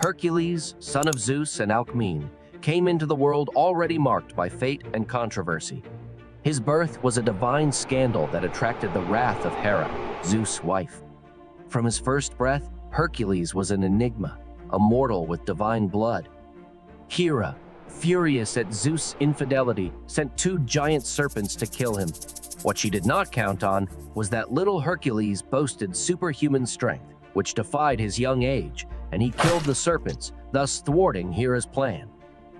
Hercules, son of Zeus and Alcmene, came into the world already marked by fate and controversy. His birth was a divine scandal that attracted the wrath of Hera, Zeus' wife. From his first breath, Hercules was an enigma, a mortal with divine blood. Hera, furious at Zeus' infidelity, sent 2 giant serpents to kill him. What she did not count on was that little Hercules boasted superhuman strength, which defied his young age, and he killed the serpents, thus thwarting Hera's plan.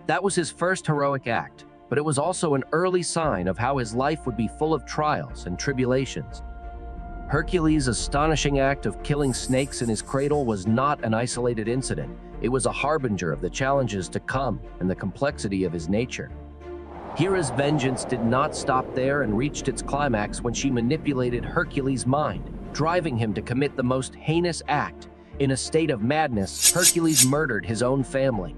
That was his first heroic act, but it was also an early sign of how his life would be full of trials and tribulations. Hercules' astonishing act of killing snakes in his cradle was not an isolated incident. It was a harbinger of the challenges to come and the complexity of his nature. Hera's vengeance did not stop there and reached its climax when she manipulated Hercules' mind, driving him to commit the most heinous act. In a state of madness, Hercules murdered his own family.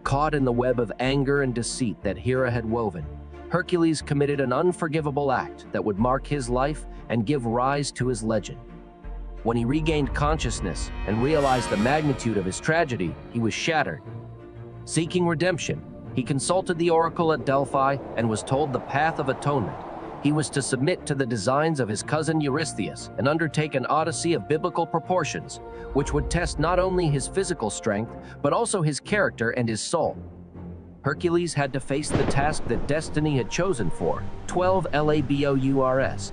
Caught in the web of anger and deceit that Hera had woven, Hercules committed an unforgivable act that would mark his life and give rise to his legend. When he regained consciousness and realized the magnitude of his tragedy, he was shattered. Seeking redemption, he consulted the oracle at Delphi and was told the path of atonement. He was to submit to the designs of his cousin Eurystheus and undertake an odyssey of biblical proportions, which would test not only his physical strength, but also his character and his soul. Hercules had to face the task that destiny had chosen for 12 Labours.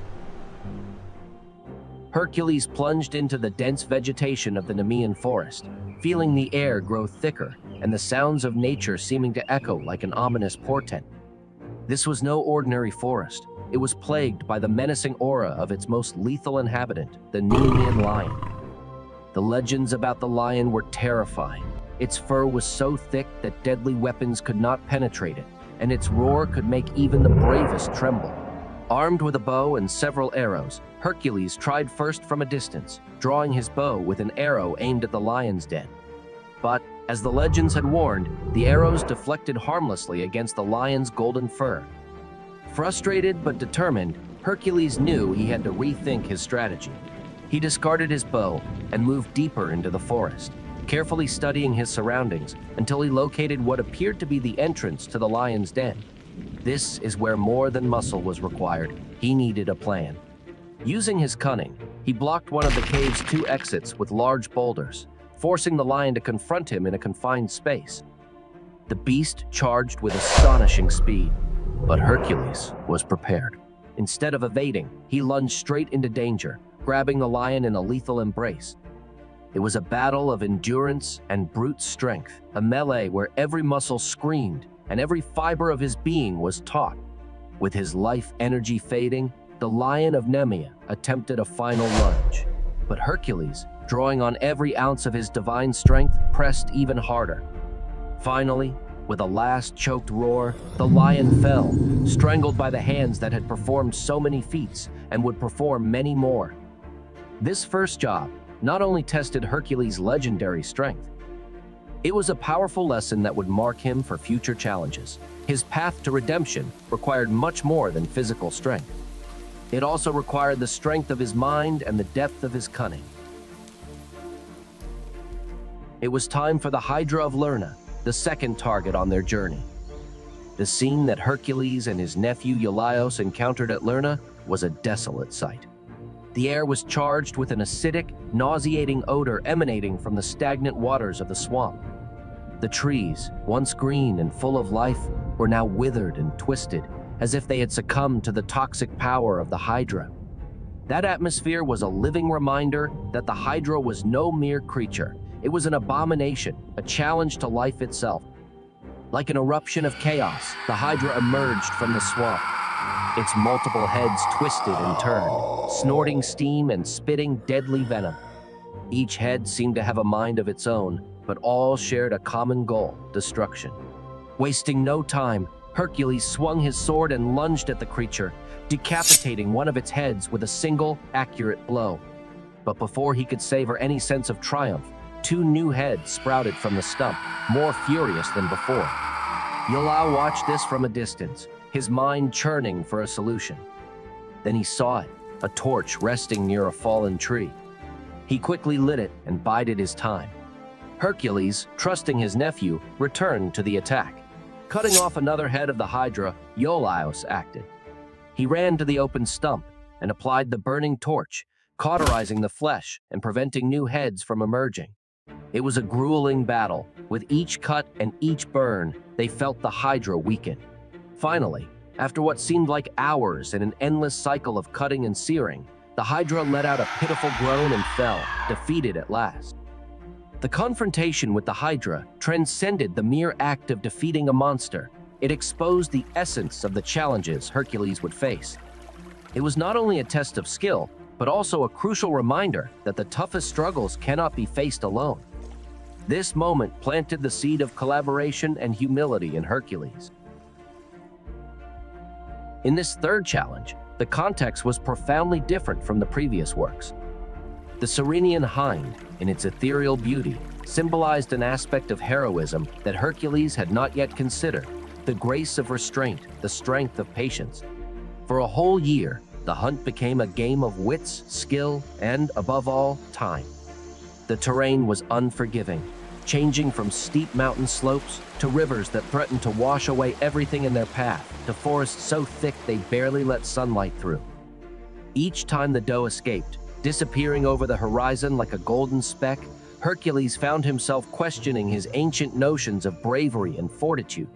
Hercules plunged into the dense vegetation of the Nemean forest, feeling the air grow thicker and the sounds of nature seeming to echo like an ominous portent. This was no ordinary forest. It was plagued by the menacing aura of its most lethal inhabitant, the Nemean lion. The legends about the lion were terrifying. Its fur was so thick that deadly weapons could not penetrate it, and its roar could make even the bravest tremble. Armed with a bow and several arrows, Hercules tried first from a distance, drawing his bow with an arrow aimed at the lion's den. But, as the legends had warned, the arrows deflected harmlessly against the lion's golden fur. Frustrated but determined, Hercules knew he had to rethink his strategy. He discarded his bow and moved deeper into the forest, carefully studying his surroundings until he located what appeared to be the entrance to the lion's den. This is where more than muscle was required. He needed a plan. Using his cunning, he blocked one of the cave's 2 exits with large boulders, forcing the lion to confront him in a confined space. The beast charged with astonishing speed, but Hercules was prepared. Instead of evading, he lunged straight into danger, grabbing the lion in a lethal embrace. It was a battle of endurance and brute strength, a melee where every muscle screamed and every fiber of his being was taut. With his life energy fading, the lion of Nemean attempted a final lunge. But Hercules, drawing on every ounce of his divine strength, pressed even harder. Finally, with a last choked roar, the lion fell, strangled by the hands that had performed so many feats and would perform many more. This first job not only tested Hercules' legendary strength, it was a powerful lesson that would mark him for future challenges. His path to redemption required much more than physical strength. It also required the strength of his mind and the depth of his cunning. It was time for the Hydra of Lerna, the second target on their journey. The scene that Hercules and his nephew Eulios encountered at Lerna was a desolate sight. The air was charged with an acidic, nauseating odor emanating from the stagnant waters of the swamp. The trees, once green and full of life, were now withered and twisted, as if they had succumbed to the toxic power of the Hydra. That atmosphere was a living reminder that the Hydra was no mere creature. It was an abomination, a challenge to life itself. Like an eruption of chaos, the Hydra emerged from the swamp. Its multiple heads twisted and turned, snorting steam and spitting deadly venom. Each head seemed to have a mind of its own, but all shared a common goal: destruction. Wasting no time, Hercules swung his sword and lunged at the creature, decapitating one of its heads with a single, accurate blow. But before he could savor any sense of triumph, 2 new heads sprouted from the stump, more furious than before. Eulau watched this from a distance, his mind churning for a solution. Then he saw it, a torch resting near a fallen tree. He quickly lit it and bided his time. Hercules, trusting his nephew, returned to the attack. Cutting off another head of the hydra, Augeas acted. He ran to the open stump and applied the burning torch, cauterizing the flesh and preventing new heads from emerging. It was a grueling battle. With each cut and each burn, they felt the hydra weaken. Finally, after what seemed like hours in an endless cycle of cutting and searing, the hydra let out a pitiful groan and fell, defeated at last. The confrontation with the hydra transcended the mere act of defeating a monster. It exposed the essence of the challenges Hercules would face. It was not only a test of skill, but also a crucial reminder that the toughest struggles cannot be faced alone. This moment planted the seed of collaboration and humility in Hercules. In this third challenge, the context was profoundly different from the previous works. The Ceryneian hind, in its ethereal beauty, symbolized an aspect of heroism that Hercules had not yet considered: the grace of restraint, the strength of patience. For a whole year, the hunt became a game of wits, skill, and, above all, time. The terrain was unforgiving, changing from steep mountain slopes to rivers that threatened to wash away everything in their path, to forests so thick they barely let sunlight through. Each time the doe escaped, disappearing over the horizon like a golden speck, Hercules found himself questioning his ancient notions of bravery and fortitude.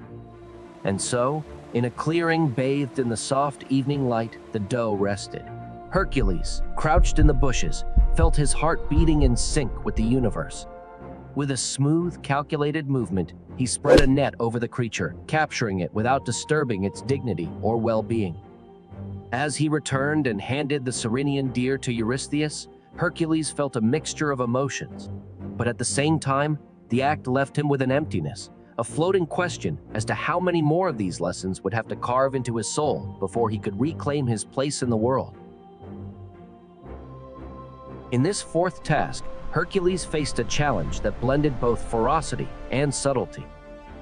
And so, in a clearing bathed in the soft evening light, the doe rested. Hercules, crouched in the bushes, felt his heart beating in sync with the universe. With a smooth, calculated movement, he spread a net over the creature, capturing it without disturbing its dignity or well-being. As he returned and handed the Ceryneian deer to Eurystheus, Hercules felt a mixture of emotions. But at the same time, the act left him with an emptiness, a floating question as to how many more of these lessons would have to carve into his soul before he could reclaim his place in the world. In this fourth task, Hercules faced a challenge that blended both ferocity and subtlety.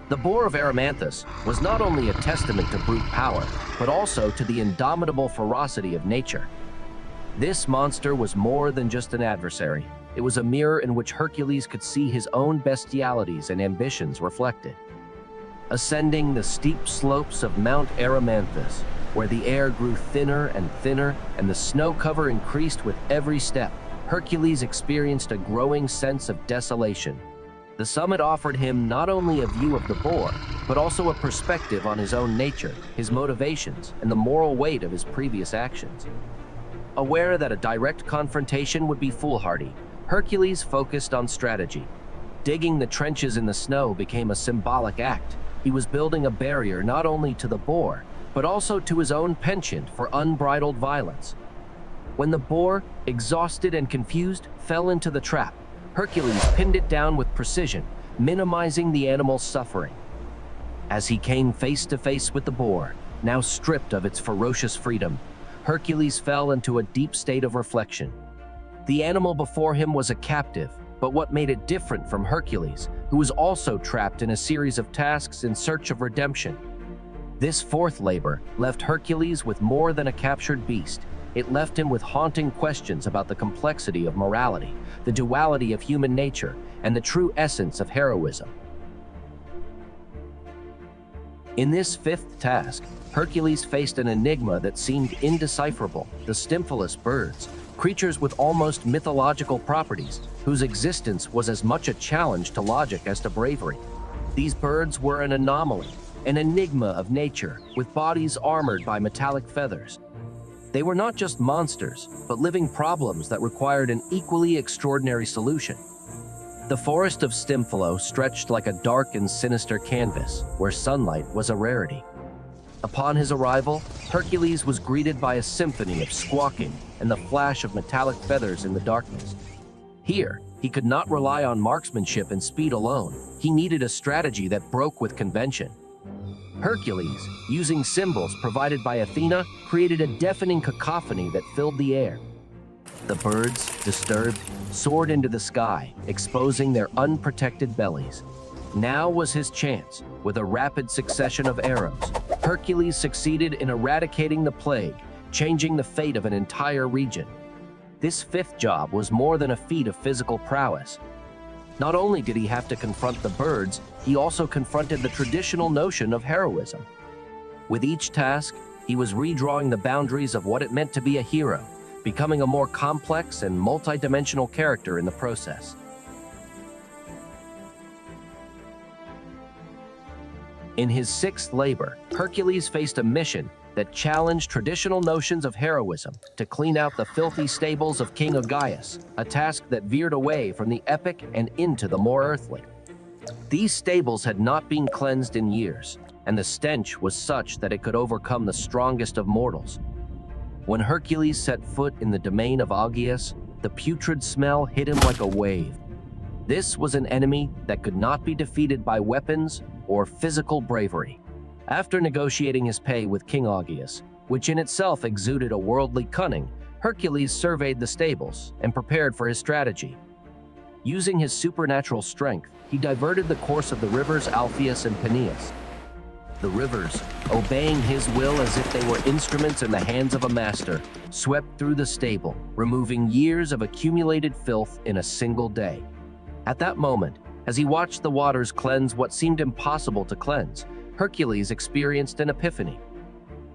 The boar of Erymanthian was not only a testament to brute power, but also to the indomitable ferocity of nature. This monster was more than just an adversary. It was a mirror in which Hercules could see his own bestialities and ambitions reflected. Ascending the steep slopes of Mount Erymanthian, where the air grew thinner and thinner and the snow cover increased with every step, Hercules experienced a growing sense of desolation. The summit offered him not only a view of the boar, but also a perspective on his own nature, his motivations, and the moral weight of his previous actions. Aware that a direct confrontation would be foolhardy, Hercules focused on strategy. Digging the trenches in the snow became a symbolic act. He was building a barrier not only to the boar, but also to his own penchant for unbridled violence. When the boar, exhausted and confused, fell into the trap, Hercules pinned it down with precision, minimizing the animal's suffering. As he came face to face with the boar, now stripped of its ferocious freedom, Hercules fell into a deep state of reflection. The animal before him was a captive, but what made it different from Hercules, who was also trapped in a series of tasks in search of redemption? This fourth labor left Hercules with more than a captured beast. It left him with haunting questions about the complexity of morality, the duality of human nature, and the true essence of heroism. In this fifth task, Hercules faced an enigma that seemed indecipherable: the Stymphalian birds, creatures with almost mythological properties, whose existence was as much a challenge to logic as to bravery. These birds were an anomaly, an enigma of nature, with bodies armored by metallic feathers. They were not just monsters, but living problems that required an equally extraordinary solution. The forest of Stymphalo stretched like a dark and sinister canvas, where sunlight was a rarity. Upon his arrival, Hercules was greeted by a symphony of squawking and the flash of metallic feathers in the darkness. Here, he could not rely on marksmanship and speed alone. He needed a strategy that broke with convention. Hercules, using symbols provided by Athena, created a deafening cacophony that filled the air. The birds, disturbed, soared into the sky, exposing their unprotected bellies. Now was his chance. With a rapid succession of arrows, Hercules succeeded in eradicating the plague, changing the fate of an entire region. This fifth job was more than a feat of physical prowess. Not only did he have to confront the birds, he also confronted the traditional notion of heroism. With each task, he was redrawing the boundaries of what it meant to be a hero, becoming a more complex and multidimensional character in the process. In his sixth labor, Hercules faced a mission that challenged traditional notions of heroism to clean out the filthy stables of King Augeas, a task that veered away from the epic and into the more earthly. These stables had not been cleansed in years, and the stench was such that it could overcome the strongest of mortals. When Hercules set foot in the domain of Augeas, the putrid smell hit him like a wave. This was an enemy that could not be defeated by weapons or physical bravery. After negotiating his pay with King Augeas, which in itself exuded a worldly cunning, Hercules surveyed the stables and prepared for his strategy. Using his supernatural strength, he diverted the course of the rivers Alpheus and Peneus. The rivers, obeying his will as if they were instruments in the hands of a master, swept through the stable, removing years of accumulated filth in a single day. At that moment, as he watched the waters cleanse what seemed impossible to cleanse, Hercules experienced an epiphany.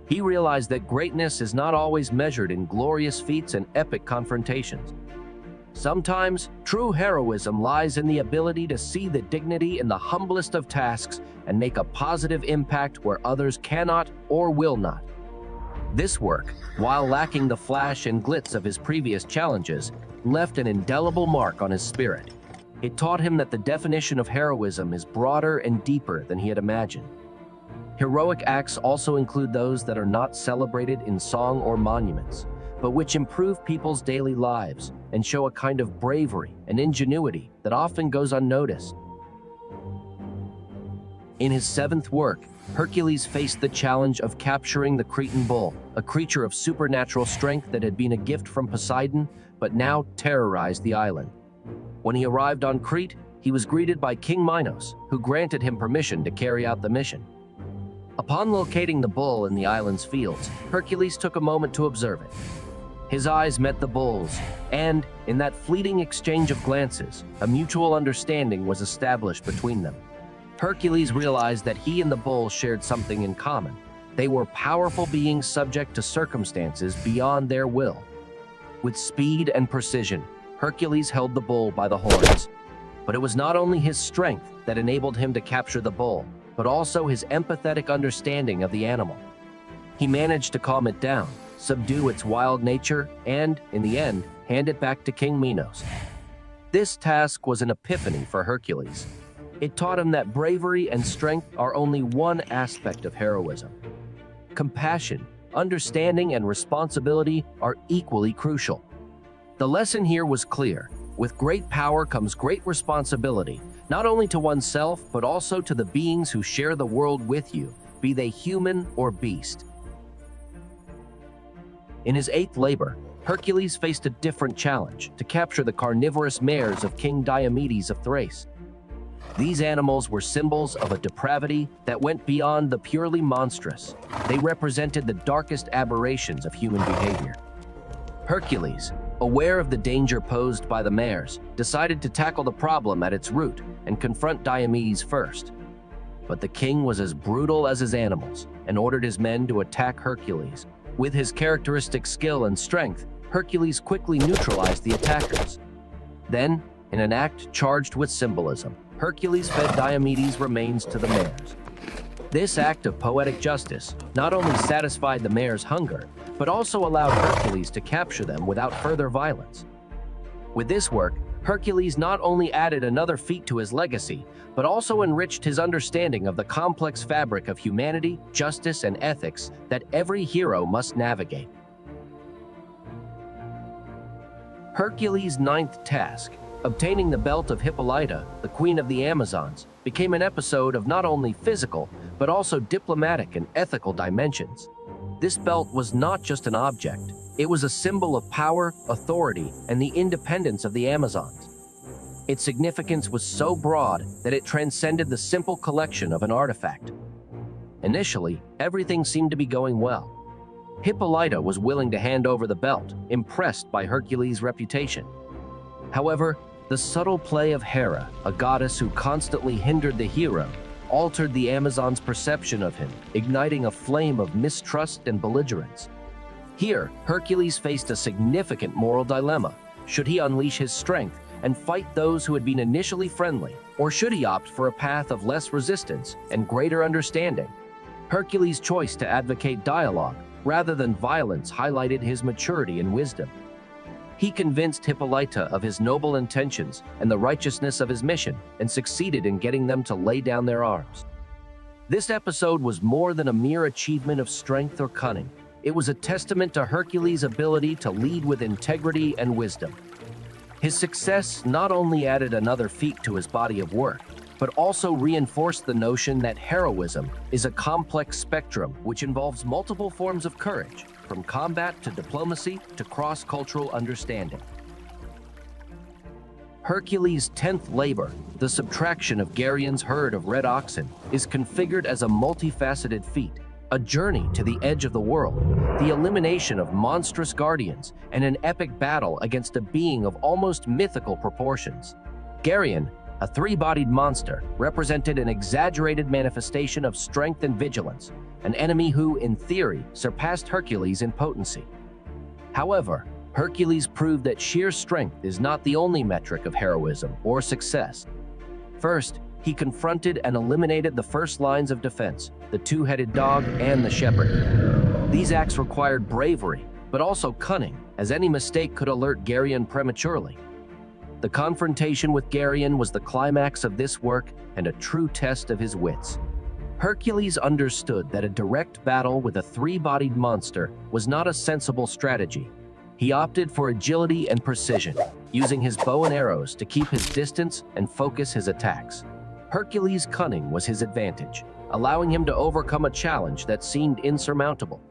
He realized that greatness is not always measured in glorious feats and epic confrontations. Sometimes, true heroism lies in the ability to see the dignity in the humblest of tasks and make a positive impact where others cannot or will not. This work, while lacking the flash and glitz of his previous challenges, left an indelible mark on his spirit. It taught him that the definition of heroism is broader and deeper than he had imagined. Heroic acts also include those that are not celebrated in song or monuments, but which improve people's daily lives and show a kind of bravery and ingenuity that often goes unnoticed. In his seventh work, Hercules faced the challenge of capturing the Cretan bull, a creature of supernatural strength that had been a gift from Poseidon, but now terrorized the island. When he arrived on Crete, he was greeted by King Minos, who granted him permission to carry out the mission. Upon locating the bull in the island's fields, Hercules took a moment to observe it. His eyes met the bull's, and, in that fleeting exchange of glances, a mutual understanding was established between them. Hercules realized that he and the bull shared something in common. They were powerful beings subject to circumstances beyond their will. With speed and precision, Hercules held the bull by the horns. But it was not only his strength that enabled him to capture the bull, but also his empathetic understanding of the animal. He managed to calm it down, subdue its wild nature, and, in the end, hand it back to King Minos. This task was an epiphany for Hercules. It taught him that bravery and strength are only one aspect of heroism. Compassion, understanding, and responsibility are equally crucial. The lesson here was clear. With great power comes great responsibility, not only to oneself, but also to the beings who share the world with you, be they human or beast. In his eighth labor, Hercules faced a different challenge to capture the carnivorous mares of King Diomedes of Thrace. These animals were symbols of a depravity that went beyond the purely monstrous. They represented the darkest aberrations of human behavior. Hercules, aware of the danger posed by the mares, decided to tackle the problem at its root and confront Diomedes first. But the king was as brutal as his animals and ordered his men to attack Hercules. With his characteristic skill and strength, Hercules quickly neutralized the attackers. Then, in an act charged with symbolism, Hercules fed Diomedes' remains to the mares. This act of poetic justice not only satisfied the mares' hunger, but also allowed Hercules to capture them without further violence. With this work, Hercules not only added another feat to his legacy, but also enriched his understanding of the complex fabric of humanity, justice, and ethics that every hero must navigate. Hercules' ninth task, obtaining the belt of Hippolyta, the queen of the Amazons, became an episode of not only physical, but also diplomatic and ethical dimensions. This belt was not just an object. It was a symbol of power, authority, and the independence of the Amazons. Its significance was so broad that it transcended the simple collection of an artifact. Initially, everything seemed to be going well. Hippolyta was willing to hand over the belt, impressed by Hercules' reputation. However, The subtle play of Hera, a goddess who constantly hindered the hero, altered the Amazon's perception of him, igniting a flame of mistrust and belligerence. Here, Hercules faced a significant moral dilemma. Should he unleash his strength and fight those who had been initially friendly, or should he opt for a path of less resistance and greater understanding? Hercules' choice to advocate dialogue rather than violence highlighted his maturity and wisdom. He convinced Hippolyta of his noble intentions and the righteousness of his mission, and succeeded in getting them to lay down their arms. This episode was more than a mere achievement of strength or cunning. It was a testament to Hercules' ability to lead with integrity and wisdom. His success not only added another feat to his body of work, but also reinforced the notion that heroism is a complex spectrum which involves multiple forms of courage, from combat to diplomacy to cross-cultural understanding. Hercules' 10th labor, the subtraction of Geryon's herd of red oxen, is configured as a multifaceted feat, a journey to the edge of the world, the elimination of monstrous guardians, and an epic battle against a being of almost mythical proportions. Geryon, a three-bodied monster, represented an exaggerated manifestation of strength and vigilance, an enemy who, in theory, surpassed Hercules in potency. However, Hercules proved that sheer strength is not the only metric of heroism or success. First, he confronted and eliminated the first lines of defense, the two-headed dog and the shepherd. These acts required bravery, but also cunning, as any mistake could alert Geryon prematurely. The confrontation with Geryon was the climax of this work and a true test of his wits. Hercules understood that a direct battle with a three-bodied monster was not a sensible strategy. He opted for agility and precision, using his bow and arrows to keep his distance and focus his attacks. Hercules' cunning was his advantage, allowing him to overcome a challenge that seemed insurmountable.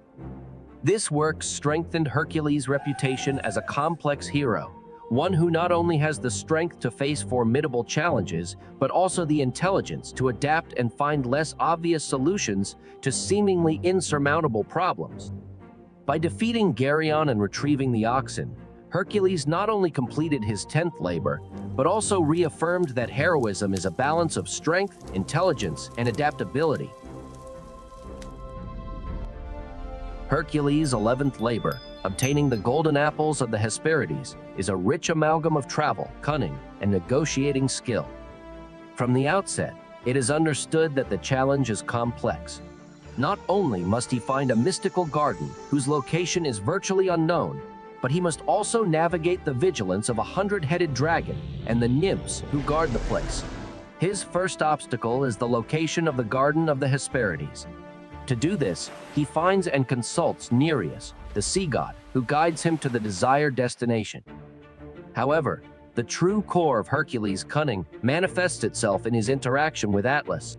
This work strengthened Hercules' reputation as a complex hero, one who not only has the strength to face formidable challenges, but also the intelligence to adapt and find less obvious solutions to seemingly insurmountable problems. By defeating Geryon and retrieving the oxen, Hercules not only completed his 10th labor, but also reaffirmed that heroism is a balance of strength, intelligence, and adaptability. Hercules' 11th labor, obtaining the golden apples of the Hesperides, is a rich amalgam of travel, cunning, and negotiating skill. From the outset, it is understood that the challenge is complex. Not only must he find a mystical garden whose location is virtually unknown, but he must also navigate the vigilance of a 100-headed dragon and the nymphs who guard the place. His first obstacle is the location of the Garden of the Hesperides. To do this, he finds and consults Nereus, the sea god, who guides him to the desired destination. However, the true core of Hercules' cunning manifests itself in his interaction with Atlas.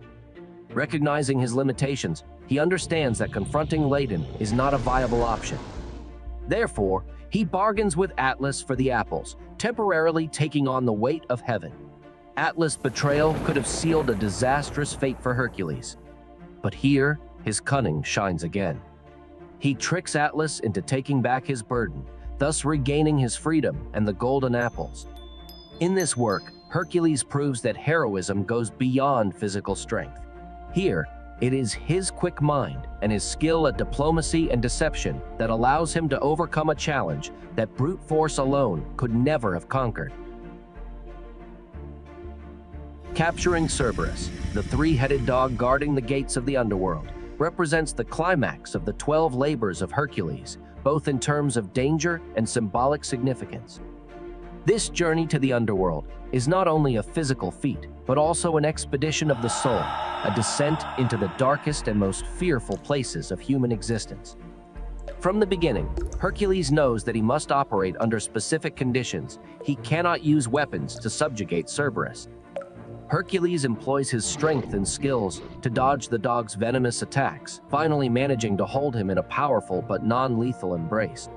Recognizing his limitations, he understands that confronting Ladon is not a viable option. Therefore, he bargains with Atlas for the apples, temporarily taking on the weight of heaven. Atlas' betrayal could have sealed a disastrous fate for Hercules. But here, his cunning shines again. He tricks Atlas into taking back his burden, thus regaining his freedom and the golden apples. In this work, Hercules proves that heroism goes beyond physical strength. Here, it is his quick mind and his skill at diplomacy and deception that allows him to overcome a challenge that brute force alone could never have conquered. Capturing Cerberus, the three-headed dog guarding the gates of the underworld, represents the climax of the 12 labors of Hercules, both in terms of danger and symbolic significance. This journey to the underworld is not only a physical feat, but also an expedition of the soul, a descent into the darkest and most fearful places of human existence. From the beginning, Hercules knows that he must operate under specific conditions. He cannot use weapons to subjugate Cerberus. Hercules employs his strength and skills to dodge the dog's venomous attacks, finally managing to hold him in a powerful but non-lethal embrace.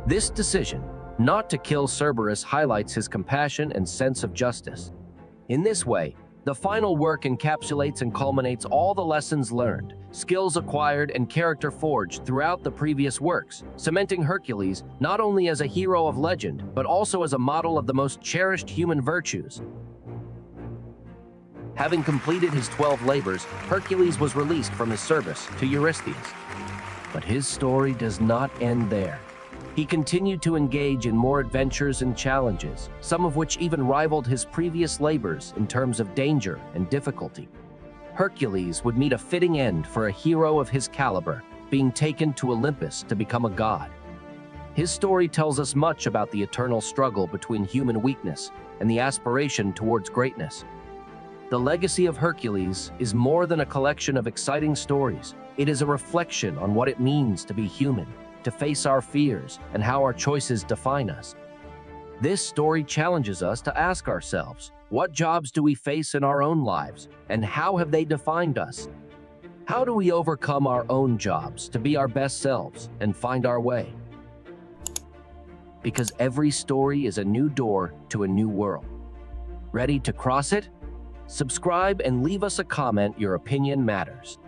This decision, not to kill Cerberus, highlights his compassion and sense of justice. In this way, The final work encapsulates and culminates all the lessons learned, skills acquired, and character forged throughout the previous works, cementing Hercules not only as a hero of legend, but also as a model of the most cherished human virtues. Having completed his 12 labors, Hercules was released from his service to Eurystheus. But his story does not end there. He continued to engage in more adventures and challenges, some of which even rivaled his previous labors in terms of danger and difficulty. Hercules would meet a fitting end for a hero of his caliber, being taken to Olympus to become a god. His story tells us much about the eternal struggle between human weakness and the aspiration towards greatness. The legacy of Hercules is more than a collection of exciting stories. It is a reflection on what it means to be human, to face our fears, and how our choices define us. This story challenges us to ask ourselves, what jobs do we face in our own lives, and how have they defined us? How do we overcome our own jobs to be our best selves and find our way? Because every story is a new door to a new world. Ready to cross it? Subscribe and leave us a comment. Your opinion matters.